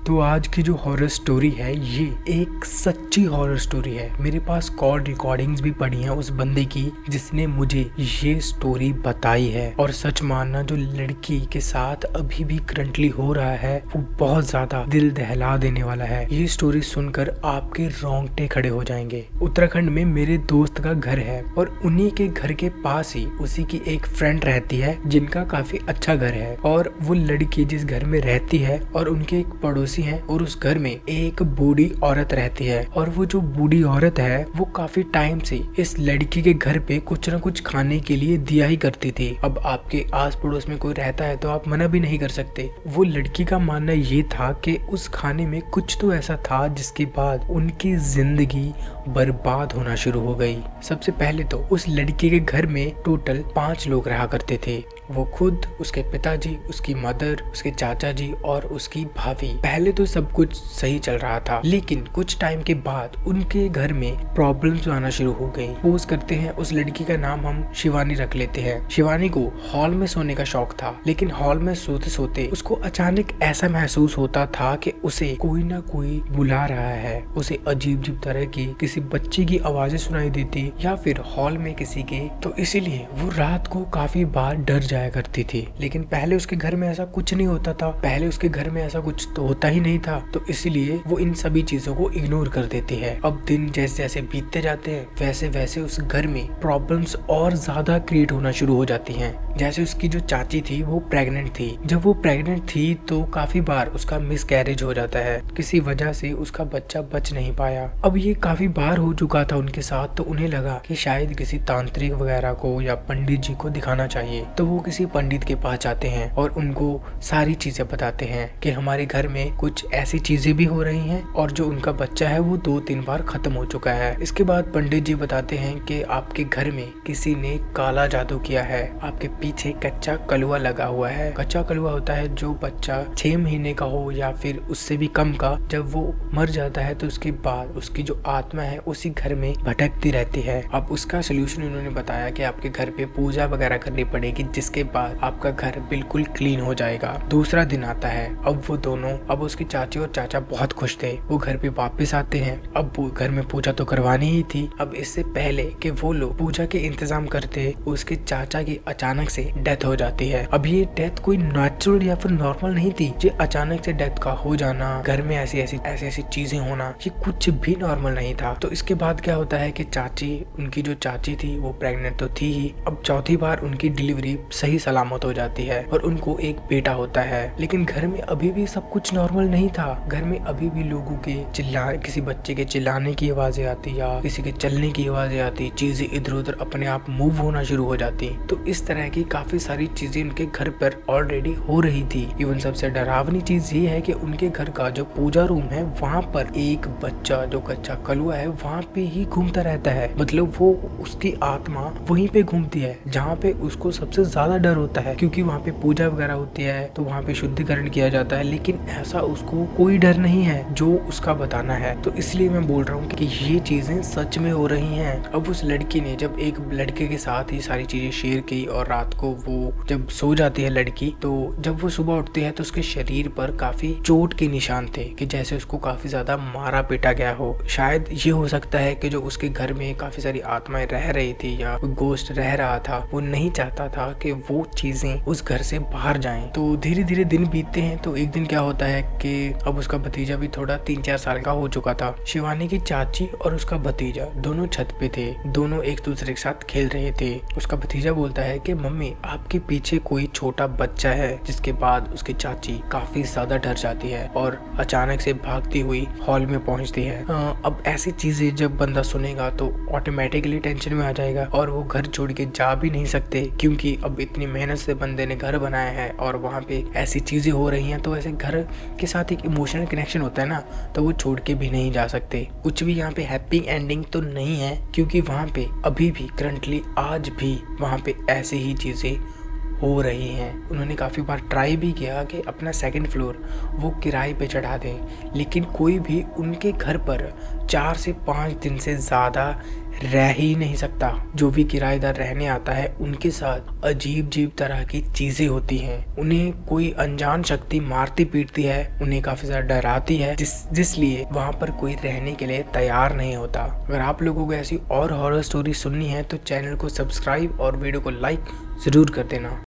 तो आज की जो हॉरर स्टोरी है ये एक सच्ची हॉरर स्टोरी है। मेरे पास कॉल रिकॉर्डिंग्स भी पड़ी हैं उस बंदे की जिसने मुझे ये स्टोरी बताई है। और सच मानना, जो लड़की के साथ अभी भी करंटली हो रहा है वो बहुत ज्यादा दिल दहला देने वाला है। ये स्टोरी सुनकर आपके रोंगटे खड़े हो जाएंगे। उत्तराखंड में मेरे दोस्त का घर है और उन्हीं के घर के पास ही उसी की एक फ्रेंड रहती है जिनका काफी अच्छा घर है। और वो लड़की जिस घर में रहती है और उनके एक पड़ोसी हैं और उस घर में एक बूढ़ी औरत रहती है। और वो जो बूढ़ी औरत है वो काफी टाइम से इस लड़की के घर पे कुछ न कुछ खाने के लिए दिया ही करती थी। अब आपके आस पड़ोस में कोई रहता है तो आप मना भी नहीं कर सकते। वो लड़की का मानना ये था कि उस खाने में कुछ तो ऐसा था जिसके बाद उनकी जिंदगी बर्बाद होना शुरू हो गई। सबसे पहले तो उस लड़की के घर में टोटल 5 लोग रहा करते थे। वो खुद, उसके पिताजी, उसकी मदर, उसके चाचा जी और उसकी भाभी। पहले तो सब कुछ सही चल रहा था, लेकिन कुछ टाइम के बाद उनके घर में प्रॉब्लम्स आना शुरू हो गई। सपोज करते हैं उस लड़की का नाम हम शिवानी रख लेते हैं। शिवानी को हॉल में सोने का शौक था, लेकिन हॉल में सोते सोते उसको अचानक ऐसा महसूस होता था कि उसे कोई ना कोई बुला रहा है। उसे अजीब अजीब तरह की किसी बच्चे की आवाजें सुनाई देती या फिर हॉल में किसी के। तो इसीलिए वो रात को काफी बार डर जाया करती थी। लेकिन पहले उसके घर में ऐसा कुछ नहीं होता था, पहले उसके घर में ऐसा कुछ तो होता ही नहीं था। तो इसलिए वो इन सभी चीजों को इग्नोर कर देती है। अब दिन जैसे जैसे बीतते जाते हैं वैसे वैसे उस घर में प्रॉब्लम्स और ज्यादा क्रिएट होना शुरू हो जाती हैं। जैसे उसकी जो चाची थी वो प्रेग्नेंट थी। जब वो प्रेग्नेंट थी तो काफी बार उसका मिसकैरेज हो जाता है, किसी वजह से उसका बच्चा बच नहीं पाया। अब ये काफी बार हो चुका था उनके साथ, तो उन्हें लगा कि शायद किसी तांत्रिक वगैरह को या पंडित जी को दिखाना चाहिए। तो वो किसी पंडित के पास जाते हैं और उनको सारी चीजें बताते हैं कि हमारे घर में कुछ ऐसी चीजें भी हो रही हैं और जो उनका बच्चा है वो 2-3 बार खत्म हो चुका है। इसके बाद पंडित जी बताते हैं कि आपके घर में किसी ने काला जादू किया है, आपके पीछे कच्चा कलुआ लगा हुआ है। कच्चा कलुआ होता है जो बच्चा 6 महीने का हो या फिर उससे भी कम का, जब वो मर जाता है तो उसके बाद उसकी जो आत्मा है उसी घर में भटकती रहती है। अब उसका सोल्यूशन उन्होंने बताया कि आपके घर पे पूजा वगैरह करनी पड़ेगी, जिसके बाद आपका घर बिल्कुल क्लीन हो जाएगा। दूसरा दिन आता है। अब वो दोनों, अब उसकी चाची और चाचा बहुत खुश थे। वो घर पे वापस आते हैं। अब वो घर में पूजा तो करवानी ही थी। अब इससे पहले कि वो लोग पूजा के इंतजाम करते, उसके चाचा की अचानक से डेथ हो जाती है। अब ये डेथ कोई नेचुरल या फिर नॉर्मल नहीं थी। ये अचानक से डेथ का हो जाना, घर में ऐसी ऐसी चीजें होना, ये कुछ भी नॉर्मल नहीं था। तो इसके बाद क्या होता है कि चाची, उनकी जो चाची थी वो प्रेग्नेंट तो थी ही। अब चौथी बार उनकी डिलीवरी सही सलामत हो जाती है और उनको एक बेटा होता है। लेकिन घर में अभी भी सब कुछ नॉर्मल नहीं था। घर में अभी भी लोगों के किसी बच्चे के चिल्लाने की आवाजें आती या किसी के चलने की आवाजें आती, चीजें इधर उधर अपने आप मूव होना शुरू हो जाती। तो इस तरह की काफी सारी चीजें उनके घर पर ऑलरेडी हो रही थी। इवन सबसे डरावनी चीज ये है कि उनके घर का जो पूजा रूम है वहाँ पर एक बच्चा जो कच्चा कलुआ है वहाँ पे ही घूमता रहता है। मतलब वो, उसकी आत्मा वहीं पे घूमती है जहाँ पे उसको सबसे ज्यादा डर होता है, क्योंकि वहाँ पे पूजा वगैरह होती है तो वहाँ पे शुद्धिकरण किया जाता है। लेकिन ऐसा उसको कोई डर नहीं है जो उसका बताना है। तो इसलिए मैं बोल रहा हूँ कि ये चीजें सच में हो रही हैं। अब उस लड़की ने जब एक लड़के के साथ ही सारी चीजें शेयर की और रात को वो जब सो जाती है लड़की, तो जब वो सुबह उठती है तो उसके शरीर पर काफी चोट के निशान थे कि जैसे उसको काफी ज्यादा मारा पीटा गया हो। शायद ये हो सकता है कि जो उसके घर में काफी सारी आत्माएं रह रही थी या गोश्त रह रहा था, वो नहीं चाहता था कि वो चीजें उस घर से बाहर जाएं। तो धीरे धीरे दिन बीतते हैं। तो एक दिन क्या होता है कि अब उसका भतीजा भी थोड़ा 3-4 साल का हो चुका था। शिवानी की चाची और उसका भतीजा दोनों छत पे थे। दोनों एक दूसरे के साथ खेल रहे थे। उसका भतीजा बोलता है कि मम्मी, आपके पीछे कोई छोटा बच्चा है। जिसके बाद उसकी चाची काफी ज्यादा डर जाती है और अचानक से भागती हुई हॉल में पहुंचती है। अब ऐसी चीजें जब बंदा सुनेगा तो ऑटोमेटिकली टेंशन में आ जाएगा और वो घर छोड़ के जा भी नहीं सकते, क्योंकि अब इतनी मेहनत से बंदे ने घर बनाया है और वहाँ पे ऐसी चीजें हो रही हैं। तो ऐसे घर के साथ एक इमोशनल कनेक्शन होता है ना, तो वो छोड़ के भी नहीं जा सकते। कुछ भी यहाँ पे हैप्पी एंडिंग तो नहीं है, क्योंकि वहाँ पे अभी भी करंटली आज भी वहाँ पे ऐसी ही चीजें हो रही हैं। उन्होंने काफ़ी बार ट्राई भी किया कि अपना सेकंड फ्लोर वो किराए पे चढ़ा दें, लेकिन कोई भी उनके घर पर 4 से 5 दिन से ज़्यादा रह ही नहीं सकता। जो भी किराएदार रहने आता है उनके साथ अजीब अजीब तरह की चीज़ें होती हैं। उन्हें कोई अनजान शक्ति मारती पीटती है, उन्हें काफ़ी ज़्यादा डराती है, जिसलिए वहाँ पर कोई रहने के लिए तैयार नहीं होता। अगर आप लोगों को ऐसी और हॉरर स्टोरी सुननी है तो चैनल को सब्सक्राइब और वीडियो को लाइक ज़रूर कर देना।